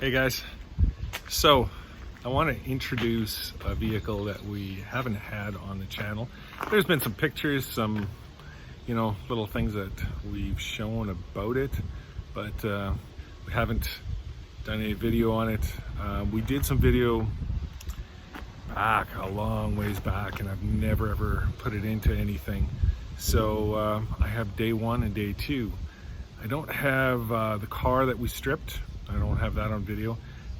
Hey guys, so I want to introduce a vehicle that we haven't had on the channel. There's been some pictures, some little things that we've shown about it, but we haven't done any video on it. We did some video back a long ways back, and I've never ever put it into anything. So I have day one and day two. I don't have the car that we stripped. I don't have that on video,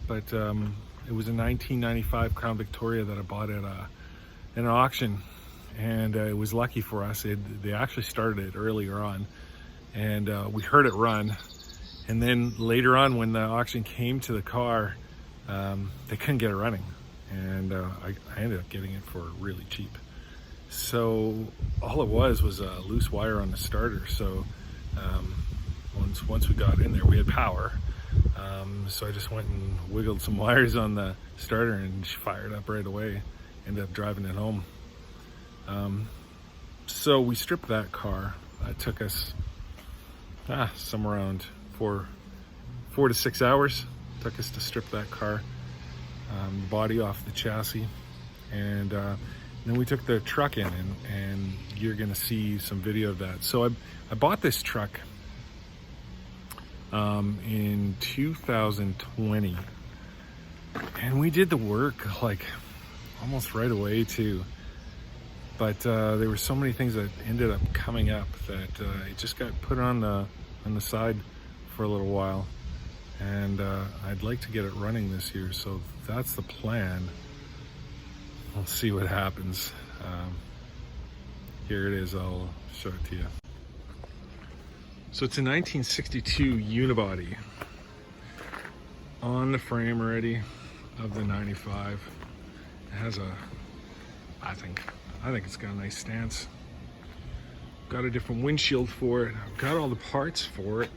but it was a 1995 Crown Victoria that I bought at an auction, and it was lucky for us. They actually started it earlier on, and we heard it run, and then later on when the auction came to the car, they couldn't get it running, and I ended up getting it for really cheap. So all it was a loose wire on the starter. So once we got in there, we had power. So I just went and wiggled some wires on the starter and she fired up right away. Ended up driving it home. So we stripped that car. It took us somewhere around 4 to 6 hours. Took us to strip that car, body off the chassis, and then we took the truck in, and you're gonna see some video of that. So I bought this truck in 2020, and we did the work like almost right away too, but there were so many things that ended up coming up that it just got put on the side for a little while, and I'd like to get it running this year, so that's the plan. We'll see what happens. Here it is, I'll show it to you. So it's a 1962 Unibody on the frame already of the 95. It has I think it's got a nice stance. Got a different windshield for it. I've got all the parts for it.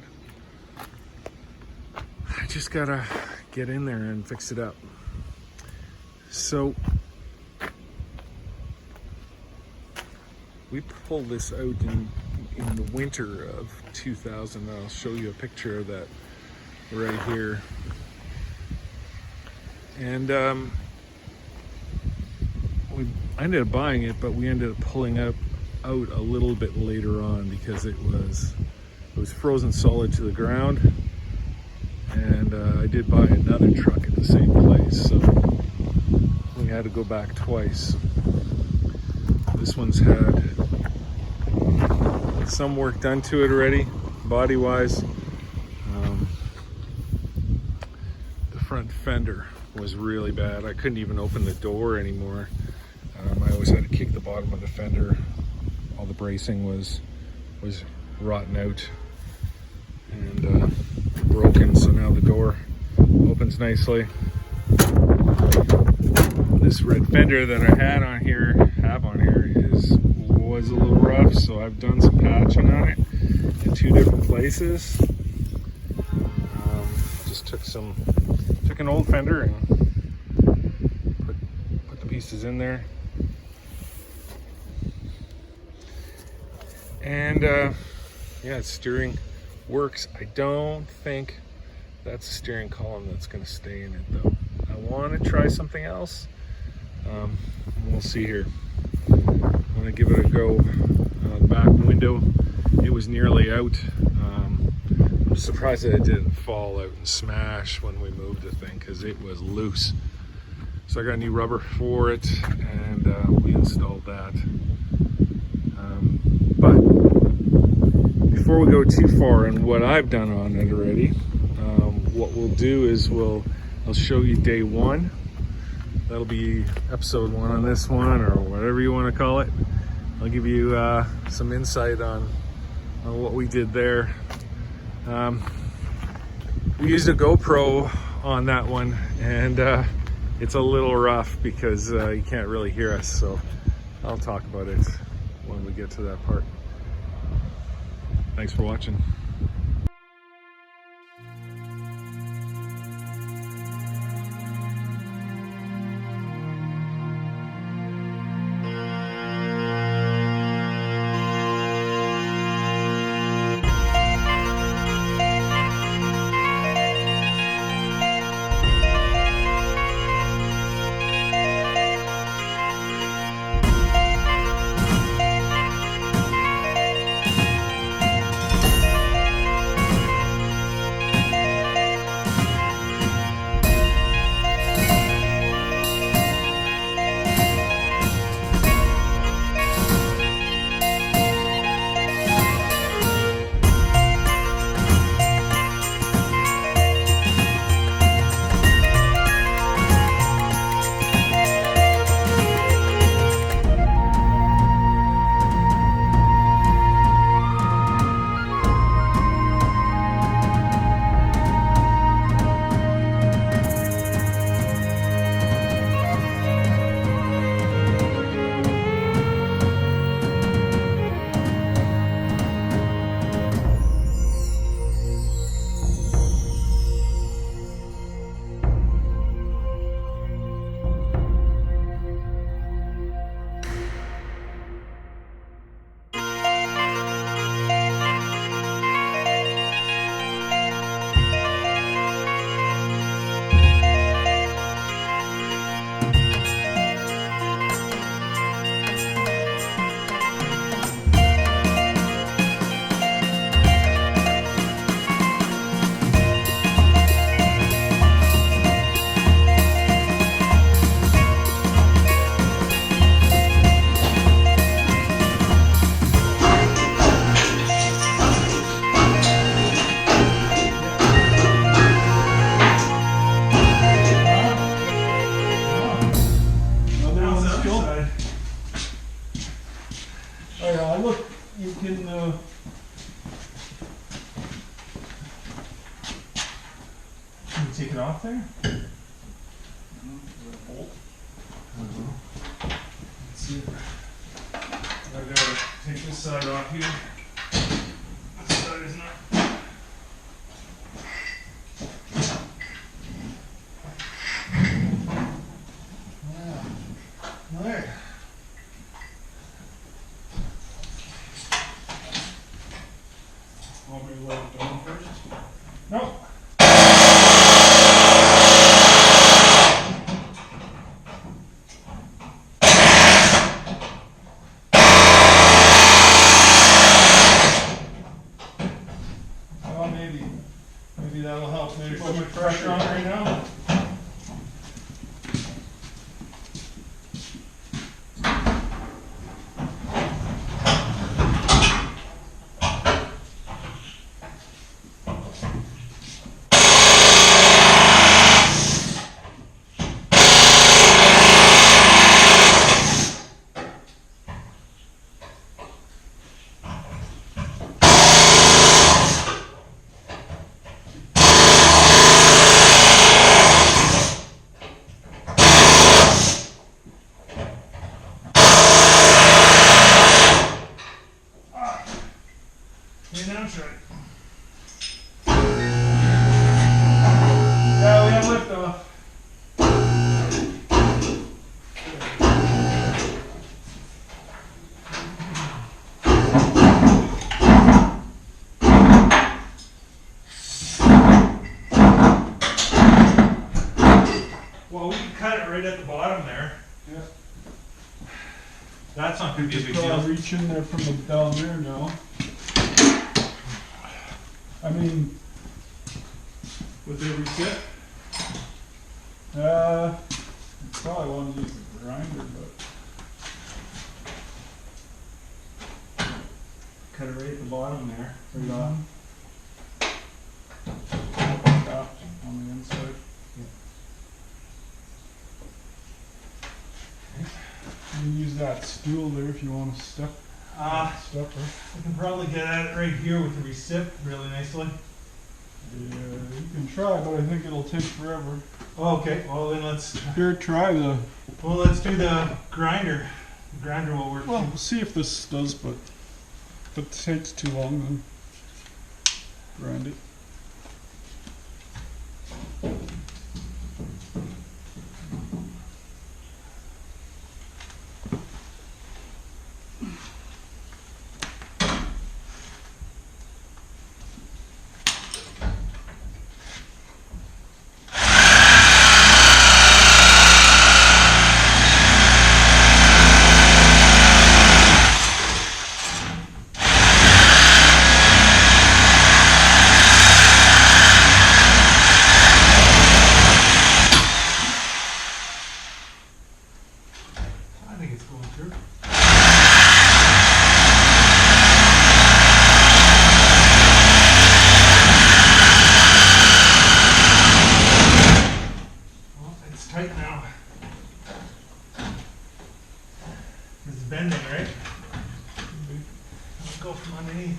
I just gotta get in there and fix it up. So we pulled this out in the winter of 2000. I'll show you a picture of that right here. And I ended up buying it, but we ended up pulling out a little bit later on because it was frozen solid to the ground. And I did buy another truck at the same place, so we had to go back twice. This one's had some work done to it already, body wise. The front fender was really bad. I couldn't even open the door anymore. I always had to kick the bottom of the fender. All the bracing was rotten out and broken, so now the door opens nicely. This red fender that I have on here was a little rough, so I've done some patching on it in 2 different places. Just took an old fender and put the pieces in there, and yeah, steering works. I don't think that's a steering column that's going to stay in it though. I want to try something else. We'll see here. I'm going to give it a go. The back window, it was nearly out. I'm surprised that it didn't fall out and smash when we moved the thing, because it was loose. So I got new rubber for it, and we installed that. But before we go too far in what I've done on it already, what we'll do is I'll show you day one. That'll be episode 1 on this one, or whatever you want to call it. I'll give you some insight on what we did there. We used a GoPro on that one, and it's a little rough because you can't really hear us, so I'll talk about it when we get to that part. Thanks for watching. can you take it off there? Bolt. Let's see. I gotta take this side off here. This side is not. All right. Want me to let it down first? No. Well, maybe that'll help. Maybe put my pressure on it right now. Yeah, now try. Yeah, we have lift off. Well, we can cut it right at the bottom there. Yeah. That's not going to be a big deal. Reach in there from the down there now. I mean, with every tip, probably want to use the grinder, but cut it right at the bottom there, right on. On the inside. You can use that stool there if you want to step. I can probably get at it right here with the recip really nicely. Yeah, you can try, but I think it'll take forever. Oh, okay, well then let's... Here, try the... Well, let's do the grinder. The grinder will work. Well, we'll see if this does, but if it takes too long, then grind it. Tight now. It's bending, right? Let's go from underneath.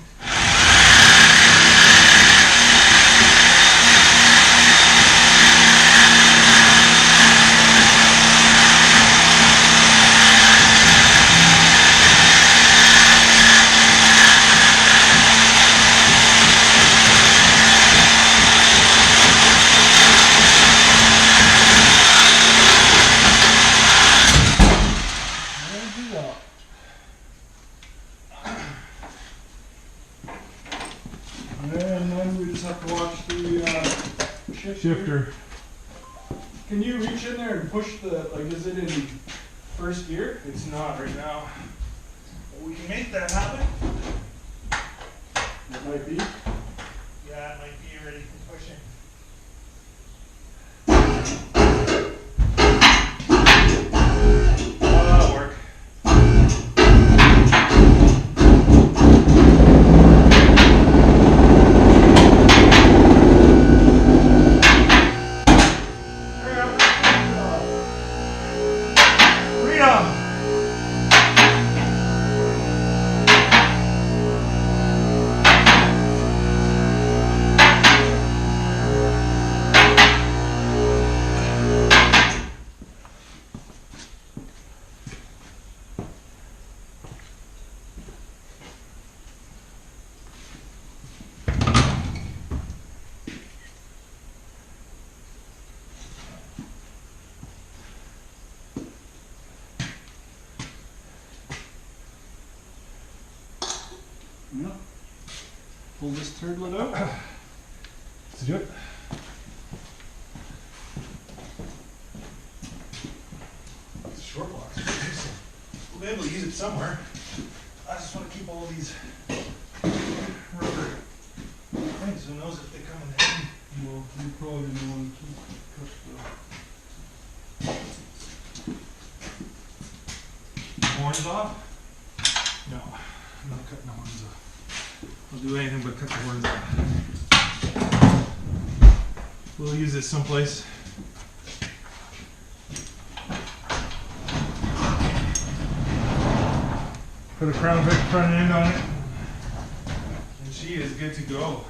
And then we just have to watch the shifter. Can you reach in there and push the, like, is it in first gear? It's not right now. But we can make that happen. It might be. Yeah, it might be ready for pushing. That'll work. pull this turtlet out. Let's do it. It's a short box. We'll be able to use it somewhere. I just want to keep all these rubber things. Who knows if they come in handy? Well, you probably don't want to cut the horns off. No, I'm not cutting the horns off. I'll do anything but cut the horns off. We'll use this someplace. Put a Crown Vic front end on it, and she is good to go.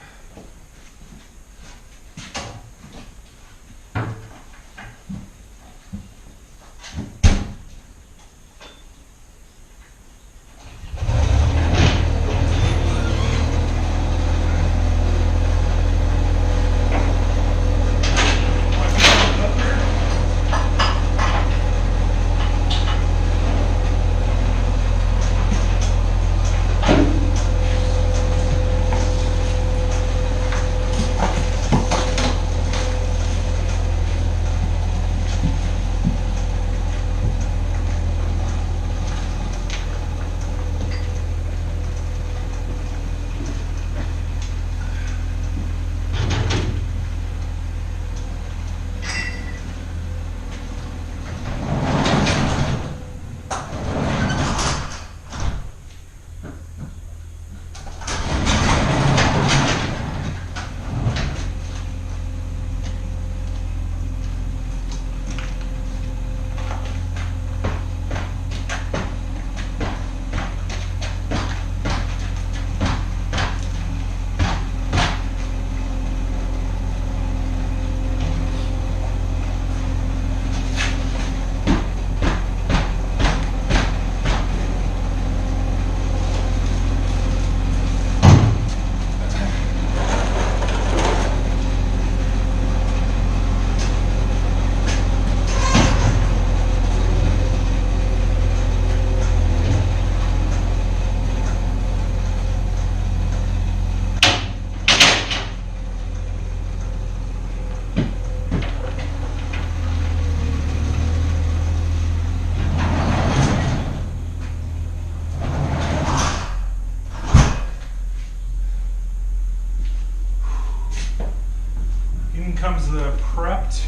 In comes the prepped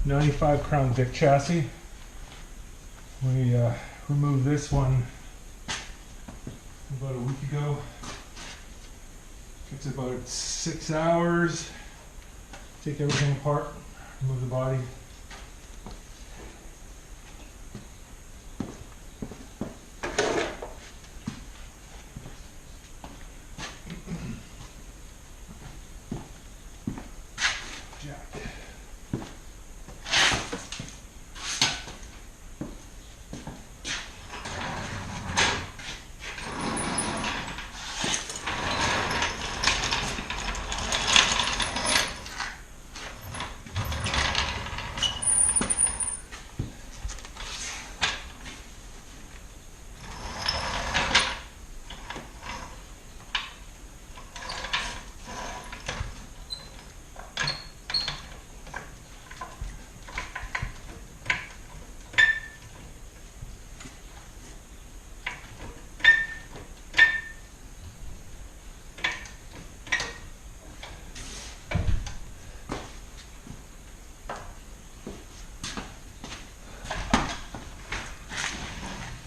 95 Crown Vic chassis. We removed this one about a week ago. Takes about 6 hours. Take everything apart, remove the body.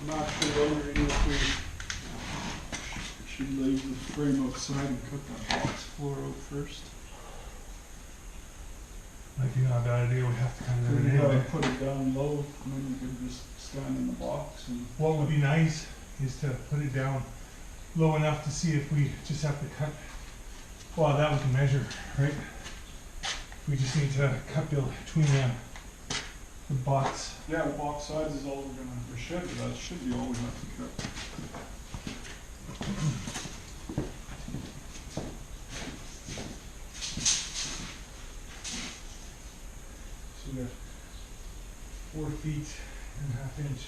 I'm actually wondering if we should leave the frame outside and cut that box floor out first. Might be not a bad idea. We have to kind of do it You gotta anyway. put it down low, and then you can just stand in the box and. What would be nice is to put it down low enough to see if we just have to cut. Well, that we can measure, right? We just need to cut between the box. Yeah, the box size is all we should, but that should be all we have to cut. So we got 4 feet and a half inch.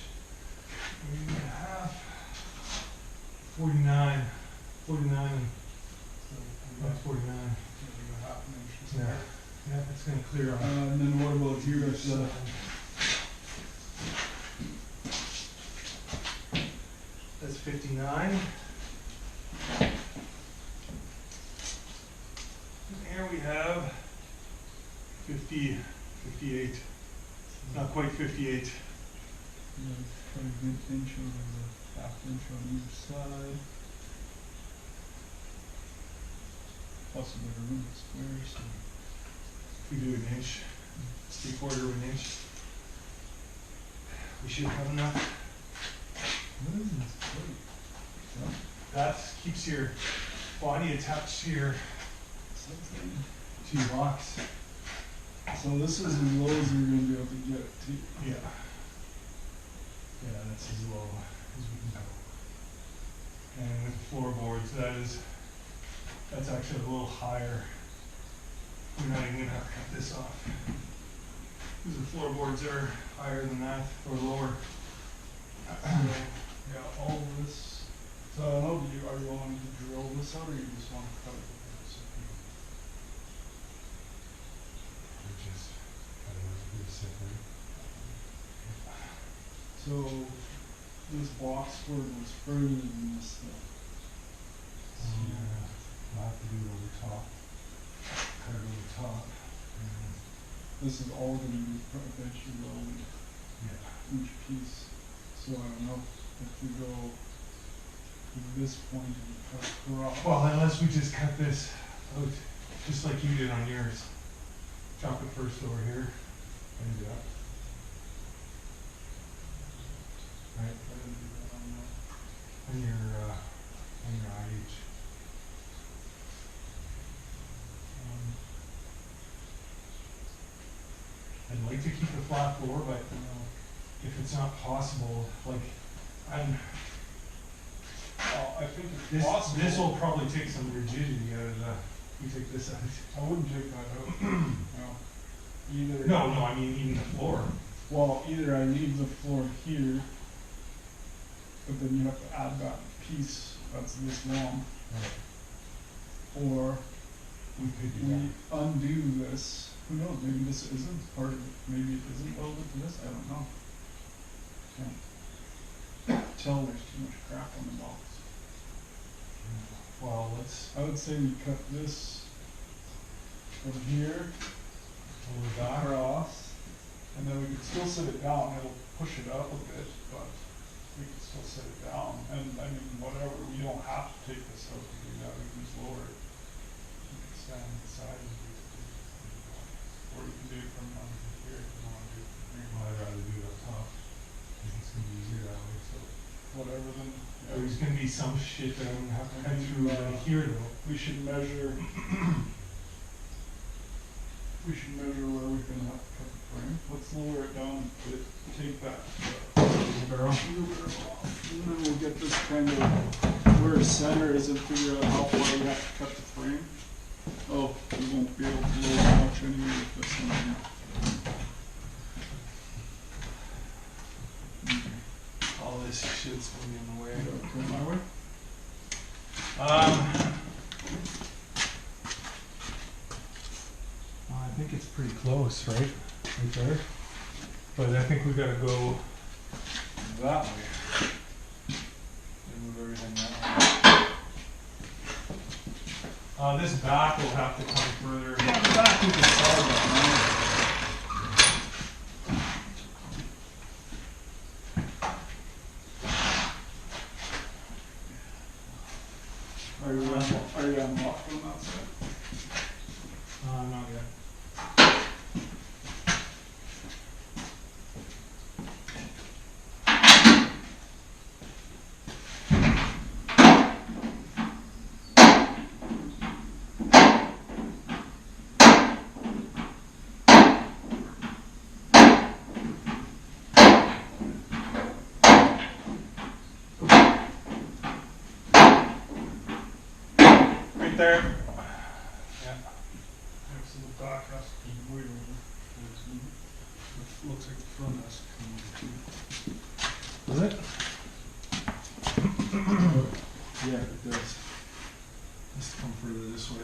8 and a half. 49. That's 49. Half an inch. Yeah. Yeah, it's gonna clear on. And then what about here? It's, That's 59. And here we have 50, 58. Not quite 58. Try a good inch over the half inch on each side. Plus a bit of room to square, so. If we do an inch, 3/4 of an inch, we should have enough. What is this plate? That keeps your body attached to your box. So this is as low as we're gonna be able to get it to. Yeah. Yeah, that's as low as we can go. And with floorboards, that's actually a little higher. We're not even gonna have to cut this off. Because the floorboards are higher than that, or lower. Yeah, all this. So I don't know, are you wanting to drill this out or you just want to cut it with this? So this box cord was further than this though. I'll have to do it over top. Cut it over top. This is all going to be eventually welded, Yeah. each piece. So I don't know if we go to this point and cut across. Well, unless we just cut this out, just like you did on yours. Chop it first over here, and do that. Right, I didn't do that on that. on your IH. I'd like to keep the flat floor, but if it's not possible, like I think it's this, possible. this will probably take some rigidity out of the. You take this out. I wouldn't take that out. No. Either. No, I mean even the floor. Well, either I leave the floor here, but then you have to add that piece that's this long, or We could do we that. undo this. Who knows? Maybe this isn't part of it. Maybe it isn't welded to this. I don't know. Can't tell. There's too much crap on the box. Well, let's. I would say we cut this from here across, and then we could still set it down. It'll push it up a bit, but we can still set it down. And I mean, whatever. We don't have to take this out to do that. We can just lower it. You can stand on the side and do it. Or you can do it from under here if you want to do it from here. I'd rather do it up top. I think it's gonna be easier that way. So Whatever then. there's gonna be some shit that I'm gonna have to cut And, through here though. We should measure. We should measure where we're gonna have to cut the frame. Let's lower it down and put it, take that Barrel. wheelbarrow off. And then we'll get this kind of where center is and figure out how far we have to cut the frame. Oh, we won't be able to load much anyway with this one here. All this shit's gonna be in the way. Okay, my way? I think it's pretty close, right? Right there. But I think we gotta go that way. And move everything that way. This back will have to come further. Yeah, the back we can solve that now. Are you unlocked on that side? Not yet. Right there. Yeah. So the back has to be way over. Looks like the front has to come over too. Does it? Yeah, it does. Has to come further this way.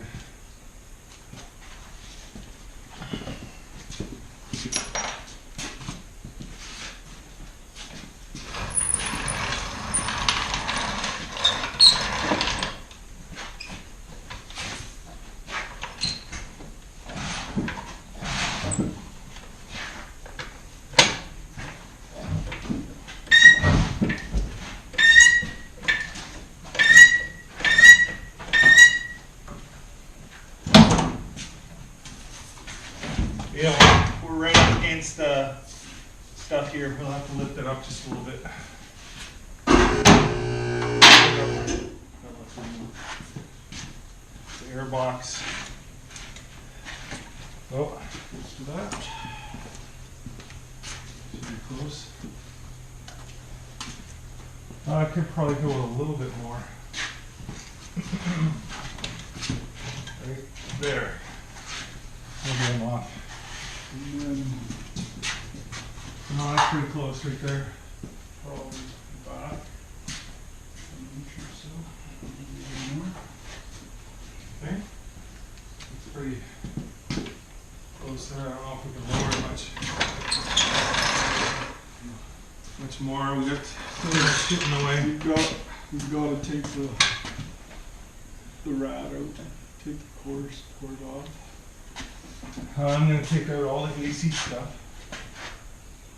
Yeah, we're right up against the stuff here. We'll have to lift it up just a little bit. The air box. Oh, close to that. Should be close. I could probably go a little bit more. Right there. We'll get them off. And then, no, that's pretty close right there. Probably back an inch or so. Maybe more. Okay. It's pretty close there. I don't know if we can lower it much more. We got still got shit in the way. We've got to take the rad out, take the cord off. I'm going to take out all the AC stuff.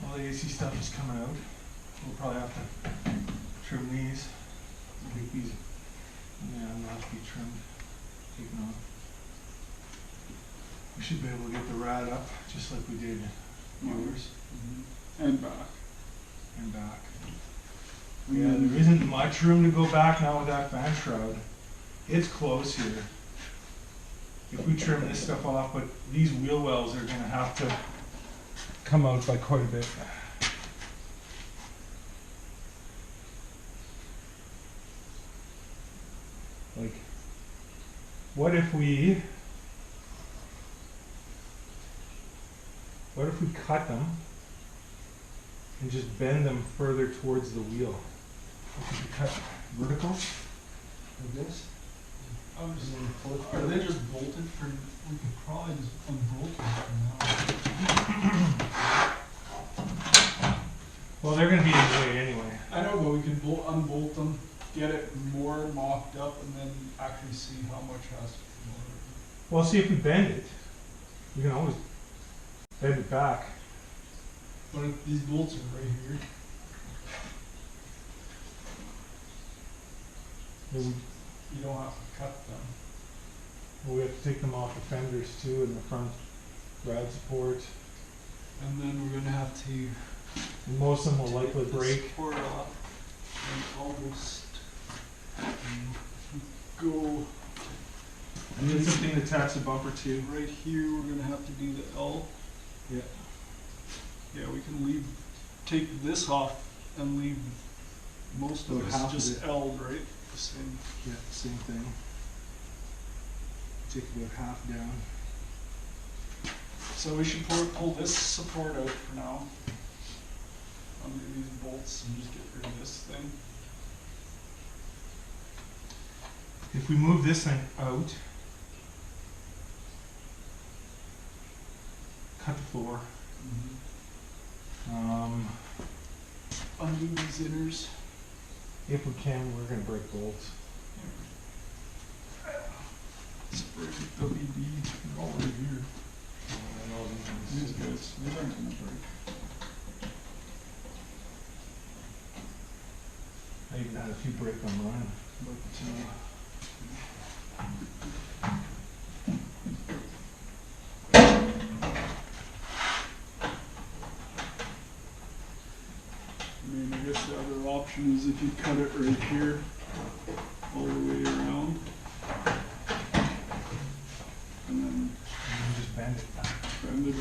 All the AC stuff is coming out. We'll probably have to trim these. Take these, yeah, they'll have to be trimmed, taken off. We should be able to get the rad up just like we did yours. And back. And back. Yeah, there isn't much room to go back now with that fan shroud. It's close here. If we trim this stuff off, but these wheel wells are going to have to come out by quite a bit. Like, what if we cut them and just bend them further towards the wheel? If we could cut vertical like this. Are they just bolted for? We could probably just unbolt them for now. Well, they're going to be in the way anyway. I know, but we could unbolt them, get it more mocked up, and then actually see how much has to come out. Well, see if we bend it. We can always bend it back. But if these bolts are right here. Maybe You don't have to cut them. we have to take them off the fenders too, and the front rad support. And then we're gonna have to And most of them will likely break. support off and almost go And then something to attach the bumper to. right here. We're gonna have to do the L. Yeah. Yeah, we can take this off and leave most of About this half of just it. L'd, right? The same. Yeah, same thing. Take about half down. So we should pull this support out for now. Under these bolts and just get rid of this thing. If we move this thing out, cut the floor. Undo these inners. If we can, we're going to break bolts. Spray with WD. They're all right here. These guys, these aren't gonna break. I even had a few break on mine. I mean, I guess the other option is if you cut it right here, all the way around. And then just bend it. bend it or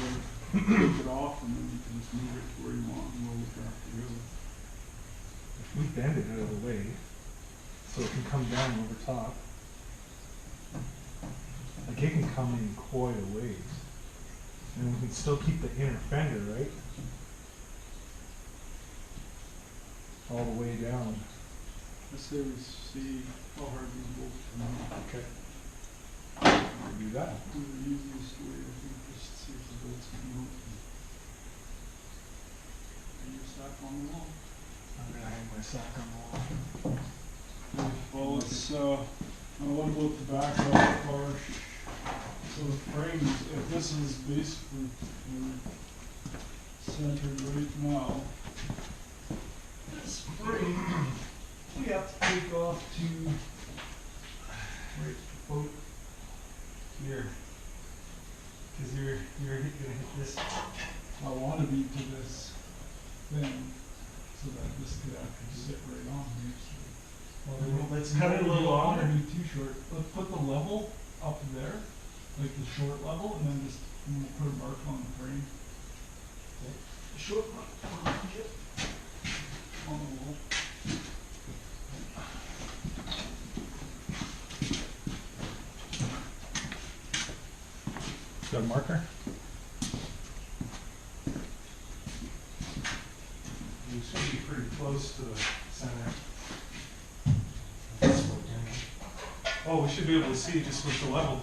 take it off, and then you can just move it to where you want, and we'll look after the other. If we bend it out of the way, so it can come down over top, like it can come in quite a ways. And we can still keep the inner fender, right? All the way down. Let's say we see how hard these bolts come out. Okay. do that. The easiest way, I think, just see if the bolts come out. And your stack on the wall. I'm gonna hang my sack on the wall. Well, it's, now what about the back of the car? So the frames, if this is basically centered right now, this frame, we have to take off to right about here. Cause you're gonna hit this. I want to be to this thing, so that this could actually sit right on here. So Well, then let's cut it a little longer. Be too short. Let's put the level up there, like the short level, and then just we'll put a mark on the frame. Short mark on the wall. Got a marker? You should be pretty close to the center. Oh, we should be able to see just with the level.